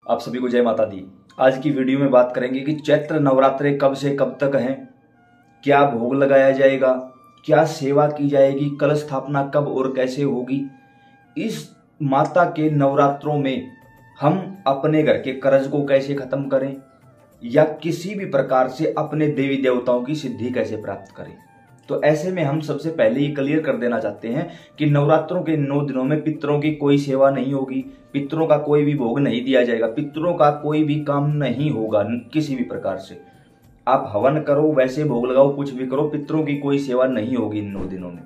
आप सभी को जय माता दी। आज की वीडियो में बात करेंगे कि चैत्र नवरात्रे कब से कब तक हैं, क्या भोग लगाया जाएगा, क्या सेवा की जाएगी, कलश स्थापना कब और कैसे होगी। इस माता के नवरात्रों में हम अपने घर के कर्ज को कैसे खत्म करें या किसी भी प्रकार से अपने देवी देवताओं की सिद्धि कैसे प्राप्त करें। तो ऐसे में हम सबसे पहले ये क्लियर कर देना चाहते हैं कि नवरात्रों के 9 दिनों में पितरों की कोई सेवा नहीं होगी, पितरों का कोई भी भोग नहीं दिया जाएगा, पितरों का कोई भी काम नहीं होगा किसी भी प्रकार से। आप हवन करो, वैसे भोग लगाओ, कुछ भी करो, पितरों की कोई सेवा नहीं होगी इन 9 दिनों में।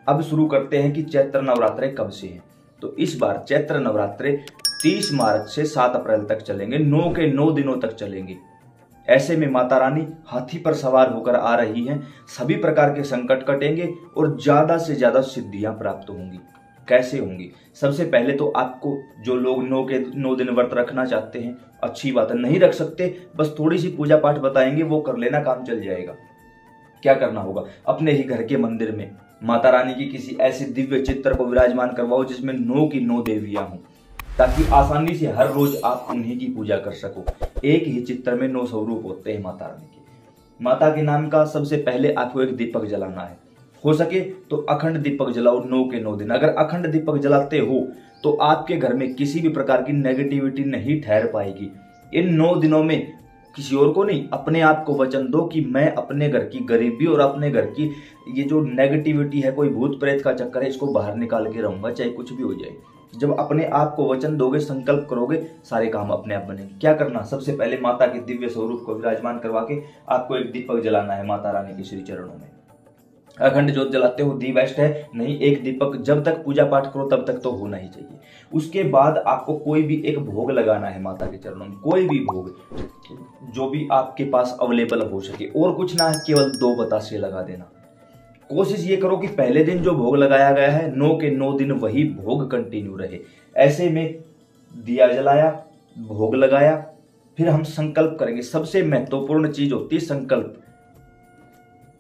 अब शुरू करते हैं कि चैत्र नवरात्रे कब से हैं। तो इस बार चैत्र नवरात्रे 30 मार्च से 7 अप्रैल तक चलेंगे, 9 के 9 दिनों तक चलेंगे। ऐसे में माता रानी हाथी पर सवार होकर आ रही हैं, सभी प्रकार के संकट कटेंगे और ज्यादा से ज्यादा सिद्धियां प्राप्त होंगी। कैसे होंगी? सबसे पहले तो आपको जो लोग 9 के 9 दिन व्रत रखना चाहते हैं, अच्छी बात है, नहीं रख सकते बस थोड़ी सी पूजा पाठ बताएंगे, वो कर लेना, काम चल जाएगा। क्या करना होगा? अपने ही घर के मंदिर में माता रानी की किसी ऐसे दिव्य चित्र को विराजमान करवाओ जिसमें 9 की 9 देवियां हों, ताकि आसानी से हर रोज आप उन्हीं की पूजा कर सको। एक ही चित्र में 9 स्वरूप होते हैं माता रानी के। माता के नाम का सबसे पहले आपको एक दीपक जलाना है, हो सके तो अखंड दीपक जलाओ 9 के 9 दिन। अगर अखंड दीपक जलाते हो तो आपके घर में किसी भी प्रकार की नेगेटिविटी नहीं ठहर पाएगी। इन 9 दिनों में किसी और को नहीं, अपने आप को वचन दो कि मैं अपने घर की गरीबी और अपने घर की ये जो नेगेटिविटी है, कोई भूत प्रेत का चक्कर है, इसको बाहर निकाल के रहूंगा, चाहे कुछ भी हो जाए। जब अपने आप को वचन दोगे, संकल्प करोगे, सारे काम अपने आप बनेंगे। क्या करना? सबसे पहले माता के दिव्य स्वरूप को विराजमान करवा के आपको एक दीपक जलाना है माता रानी के श्री चरणों में। अखंड ज्योत जलाते हो दी बेस्ट है, नहीं एक दीपक जब तक पूजा पाठ करो तब तक तो होना ही चाहिए। उसके बाद आपको कोई भी एक भोग लगाना है माता के चरणों में, कोई भी भोग जो भी आपके पास अवेलेबल हो सके, और कुछ ना है, केवल 2 बतासे लगा देना। कोशिश ये करो कि पहले दिन जो भोग लगाया गया है 9 के 9 दिन वही भोग कंटिन्यू रहे। ऐसे में दिया जलाया, भोग लगाया, फिर हम संकल्प करेंगे। सबसे महत्वपूर्ण चीज होती है संकल्प।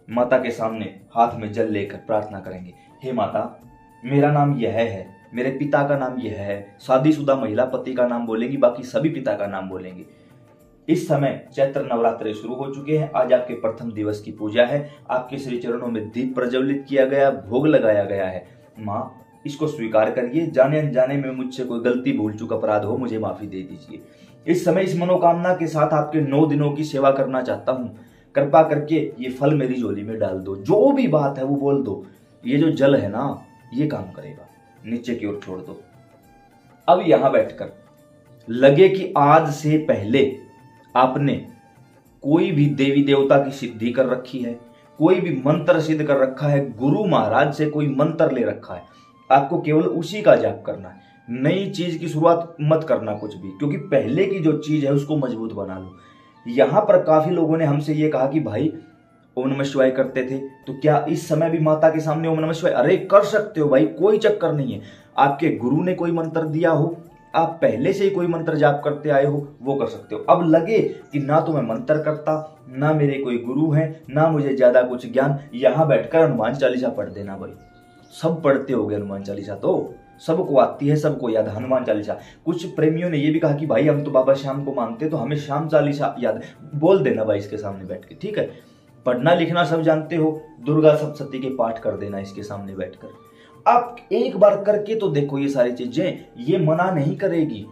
माता के सामने हाथ में जल लेकर प्रार्थना करेंगे, हे माता, मेरा नाम यह है, मेरे पिता का नाम यह है। शादीशुदा महिला पति का नाम बोलेंगी, बाकी सभी पिता का नाम बोलेंगे। इस समय चैत्र नवरात्रे शुरू हो चुके हैं। आज आपके प्रथम दिवस की पूजा है। आपके श्री चरणों में दीप प्रज्वलित किया गया, भोग लगाया गया है। माँ, इसको स्वीकार करिए, जाने अनजाने में मुझसे कोई गलती, भूल चूक, अपराध हो, मुझे माफी दे दीजिए। इस समय इस मनोकामना के साथ आपके 9 दिनों की सेवा करना चाहता हूँ। कृपा करके ये फल मेरी झोली में डाल दो, जो भी बात है वो बोल दो। ये जो जल है ना, ये काम करेगा, नीचे की ओर छोड़ दो। अब यहां बैठकर लगे कि आज से पहले आपने कोई भी देवी देवता की सिद्धि कर रखी है, कोई भी मंत्र सिद्ध कर रखा है, गुरु महाराज से कोई मंत्र ले रखा है, आपको केवल उसी का जाप करना है। नई चीज की शुरुआत मत करना कुछ भी, क्योंकि पहले की जो चीज है उसको मजबूत बना लो। यहां पर काफी लोगों ने हमसे ये कहा कि भाई ओम नमः शिवाय करते थे, तो क्या इस समय भी माता के सामने ओम नमः शिवाय? अरे कर सकते हो भाई, कोई चक्कर नहीं है। आपके गुरु ने कोई मंत्र दिया हो, आप पहले से ही कोई मंत्र जाप करते आए हो, वो कर सकते हो। अब लगे कि ना तो मैं मंत्र करता, ना मेरे कोई गुरु है, ना मुझे ज्यादा कुछ ज्ञान, यहां बैठकर हनुमान चालीसा पढ़ देना भाई। सब पढ़ते हो गए हनुमान चालीसा, तो सबको आती है, सबको याद है हनुमान चालीसा। कुछ प्रेमियों ने ये भी कहा कि भाई हम तो बाबा श्याम को मानते, तो हमें श्याम चालीसा याद, बोल देना भाई इसके सामने बैठ के, ठीक है। पढ़ना लिखना सब जानते हो, दुर्गा सप्तशती के पाठ कर देना इसके सामने बैठकर। आप एक बार करके तो देखो ये सारी चीजें, ये मना नहीं करेगी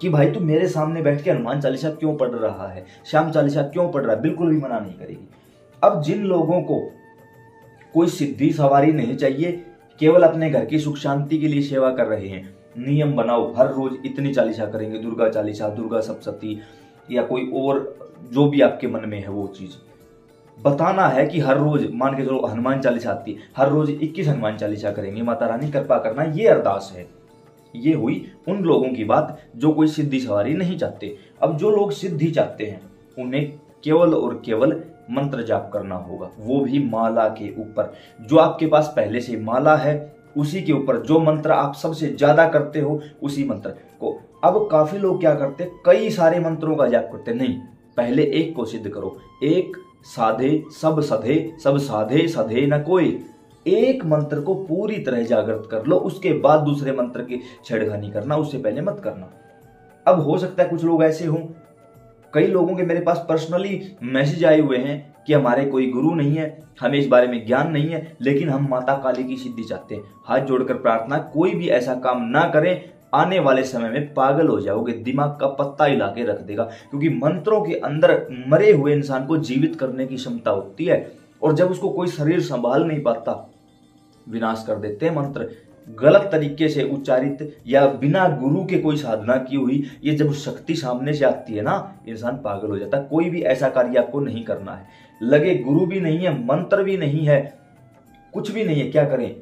कि भाई तू मेरे सामने बैठ के हनुमान चालीसा क्यों पढ़ रहा है, श्याम चालीसा क्यों पढ़ रहा है, बिल्कुल भी मना नहीं करेगी। अब जिन लोगों को कोई सिद्धि सवारी नहीं चाहिए, केवल अपने घर की सुख शांति के लिए सेवा कर रहे हैं, नियम बनाओ, हर रोज इतनी चालीसा करेंगे, दुर्गा चालीसा, दुर्गा सप्तशती या कोई और जो भी आपके मन में है वो चीज बताना है कि हर रोज, मान के चलो हनुमान चालीसा आती है, हर रोज 21 हनुमान चालीसा करेंगे, माता रानी कृपा करना, ये अरदास है। ये हुई उन लोगों की बात जो कोई सिद्धि सवारी नहीं चाहते। अब जो लोग सिद्धि चाहते हैं उन्हें केवल और केवल मंत्र जाप करना होगा, वो भी माला के ऊपर। जो आपके पास पहले से माला है उसी के ऊपर जो मंत्र आप सबसे ज्यादा करते हो उसी मंत्र को। अब काफी लोग क्या करते, कई सारे मंत्रों का जाप करते, नहीं, पहले एक को सिद्ध करो। एक साधे सब सधे, सब साधे सधे न कोई। एक मंत्र को पूरी तरह जागृत कर लो, उसके बाद दूसरे मंत्र की छेड़खानी करना, उससे पहले मत करना। अब हो सकता है कुछ लोग ऐसे हों, कई लोगों के मेरे पास पर्सनली मैसेज आए हुए हैं कि हमारे कोई गुरु नहीं है, हमें इस बारे में ज्ञान नहीं है, लेकिन हम माता काली की सिद्धि चाहते हैं। हाथ जोड़कर प्रार्थना, कोई भी ऐसा काम ना करें, आने वाले समय में पागल हो जाओगे, दिमाग का पत्ता हिला के रख देगा। क्योंकि मंत्रों के अंदर मरे हुए इंसान को जीवित करने की क्षमता होती है, और जब उसको कोई शरीर संभाल नहीं पाता, विनाश कर देते हैं मंत्र। गलत तरीके से उच्चारित या बिना गुरु के कोई साधना की हुई, ये जब शक्ति सामने से आती है ना, इंसान पागल हो जाता है। कोई भी ऐसा कार्य आपको नहीं करना है, लगे गुरु भी नहीं है, मंत्र भी नहीं है, कुछ भी नहीं है, क्या करें?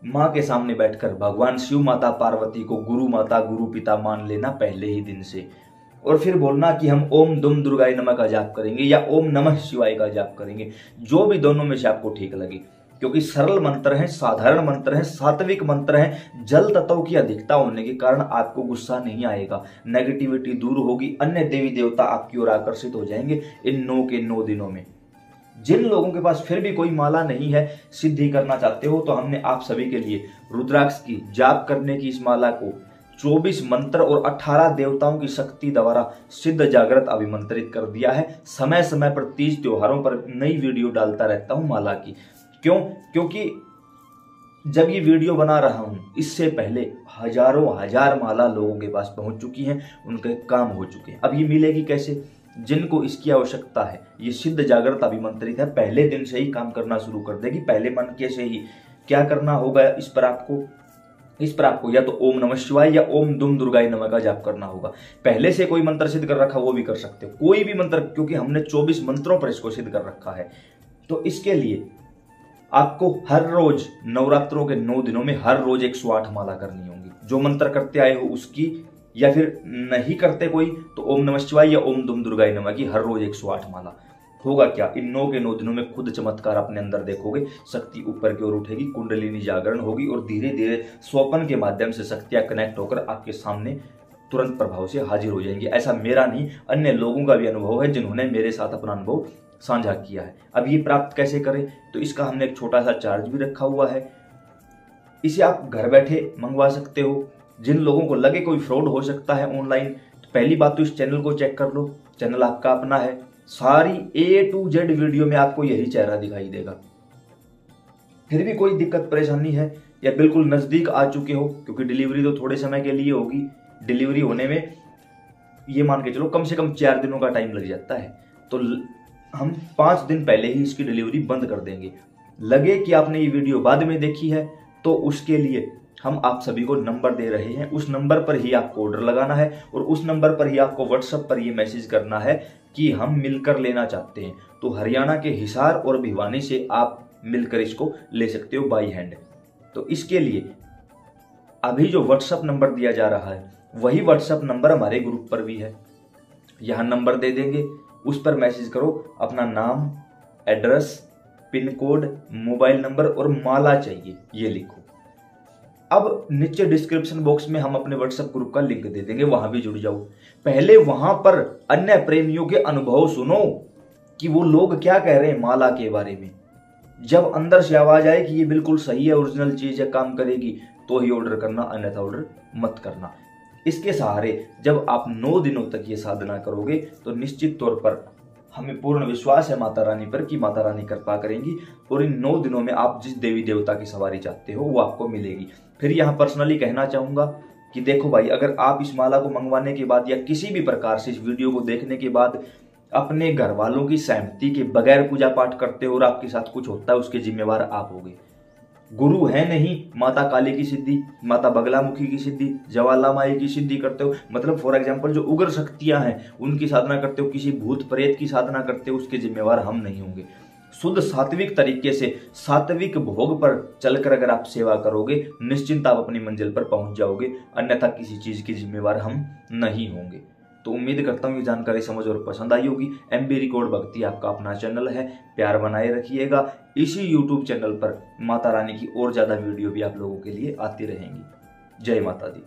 माँ के सामने बैठकर भगवान शिव माता पार्वती को गुरु माता गुरु पिता मान लेना पहले ही दिन से, और फिर बोलना कि हम ओम दुम दुर्गाय नमः का जाप करेंगे या ओम नमः शिवाय का जाप करेंगे, जो भी दोनों में से आपको ठीक लगे। क्योंकि सरल मंत्र हैं, साधारण मंत्र हैं, सात्विक मंत्र हैं। जल तत्व की अधिकता होने के कारण आपको गुस्सा नहीं आएगा, नेगेटिविटी दूर होगी, अन्य देवी देवता आपकी ओर आकर्षित हो जाएंगे इन 9 के 9 दिनों में। जिन लोगों के पास फिर भी कोई माला नहीं है, सिद्धि करना चाहते हो, तो हमने आप सभी के लिए रुद्राक्ष की जाप करने की इस माला को 24 मंत्र और 18 देवताओं की शक्ति द्वारा सिद्ध जागृत अभिमंत्रित कर दिया है। समय समय पर तीज त्योहारों पर नई वीडियो डालता रहता हूं माला की। क्यों? क्योंकि जब ये वीडियो बना रहा हूं, इससे पहले हजारों हजार माला लोगों के पास पहुंच चुकी हैं, उनके काम हो चुके हैं। अब ये मिलेगी कैसे? जिनको इसकी आवश्यकता है, ये सिद्ध जागृत अभिमंत्रित है, पहले दिन से ही काम करना शुरू कर देगी, पहले मन के से ही। क्या करना होगा इस पर आपको या तो ओम नमः शिवाय या ओम दुम दुर्गाय नमः का जाप करना होगा। पहले से कोई मंत्र सिद्ध कर रखा वो भी कर सकते हो, कोई भी मंत्र, क्योंकि हमने 24 मंत्रों पर इसको सिद्ध कर रखा है। तो इसके लिए आपको हर रोज नवरात्रों के 9 दिनों में हर रोज 108 माला करनी होगी। जो मंत्र करते आए हो उसकी, या फिर नहीं करते कोई तो ओम नमः शिवाय या ओम दुम दुर्गाय नमः की हर रोज 108 माला। होगा क्या? इन 9 के 9 दिनों में खुद चमत्कार अपने अंदर देखोगे, शक्ति ऊपर की ओर उठेगी, कुंडलिनी जागरण होगी, और धीरे धीरे स्वप्न के माध्यम से शक्तियां कनेक्ट होकर आपके सामने तुरंत प्रभाव से हाजिर हो जाएंगी। ऐसा मेरा नहीं, अन्य लोगों का भी अनुभव है जिन्होंने मेरे साथ अपना अनुभव साझा किया है। अब ये प्राप्त कैसे करें? तो इसका हमने एक छोटा सा चार्ज भी रखा हुआ है, इसे आप घर बैठे मंगवा सकते हो। जिन लोगों को लगे कोई फ्रॉड हो सकता है ऑनलाइन, तो पहली बात तो इस चैनल को चेक कर लो, चैनल आपका अपना है, सारी A to Z वीडियो में आपको यही चेहरा दिखाई देगा। फिर भी कोई दिक्कत परेशानी है या बिल्कुल नजदीक आ चुके हो, क्योंकि डिलीवरी तो थोड़े समय के लिए होगी, डिलीवरी होने में ये मान के चलो कम से कम 4 दिनों का टाइम लग जाता है, तो हम 5 दिन पहले ही इसकी डिलीवरी बंद कर देंगे। लगे कि आपने ये वीडियो बाद में देखी है, तो उसके लिए हम आप सभी को नंबर दे रहे हैं, उस नंबर पर ही आपको ऑर्डर लगाना है, और उस नंबर पर ही आपको व्हाट्सएप पर ये मैसेज करना है कि हम मिलकर लेना चाहते हैं। तो हरियाणा के हिसार और भिवानी से आप मिलकर इसको ले सकते हो बाई हैंड। तो इसके लिए अभी जो व्हाट्सएप नंबर दिया जा रहा है, वही व्हाट्सएप नंबर हमारे ग्रुप पर भी है, यहाँ नंबर दे देंगे, उस पर मैसेज करो, अपना नाम, address, pin code, mobile number और माला चाहिए ये लिखो। अब नीचे डिस्क्रिप्शन बॉक्स में हम अपने व्हाट्सएप ग्रुप का लिंक दे देंगे, वहां भी जुड़ जाओ। पहले वहां पर अन्य प्रेमियों के अनुभव सुनो कि वो लोग क्या कह रहे हैं माला के बारे में। जब अंदर से आवाज आए कि ये बिल्कुल सही है, ओरिजिनल चीज है, काम करेगी, तो ही ऑर्डर करना, अन्यथा ऑर्डर मत करना। इसके सहारे जब आप 9 दिनों तक ये साधना करोगे, तो निश्चित तौर पर हमें पूर्ण विश्वास है माता रानी पर कि माता रानी कृपा करेंगी, और इन 9 दिनों में आप जिस देवी देवता की सवारी चाहते हो वो आपको मिलेगी। फिर यहाँ पर्सनली कहना चाहूंगा कि देखो भाई, अगर आप इस माला को मंगवाने के बाद या किसी भी प्रकार से इस वीडियो को देखने के बाद अपने घर वालों की सहमति के बगैर पूजा पाठ करते हो और आपके साथ कुछ होता है, उसके जिम्मेवार आप होगे। गुरु है नहीं, माता काली की सिद्धि, माता बगलामुखी की सिद्धि, ज्वाला माई की सिद्धि करते हो, मतलब फॉर एग्जांपल जो उग्र शक्तियां हैं उनकी साधना करते हो, किसी भूत प्रेत की साधना करते हो, उसके जिम्मेवार हम नहीं होंगे। शुद्ध सात्विक तरीके से सात्विक भोग पर चलकर अगर आप सेवा करोगे, निश्चिंत आप अपनी मंजिल पर पहुंच जाओगे, अन्यथा किसी चीज की जिम्मेवार हम नहीं होंगे। तो उम्मीद करता हूँ ये जानकारी समझ और पसंद आई होगी। MB रिकॉर्ड भक्ति आपका अपना चैनल है, प्यार बनाए रखिएगा। इसी YouTube चैनल पर माता रानी की और ज्यादा वीडियो भी आप लोगों के लिए आती रहेंगी। जय माता दी।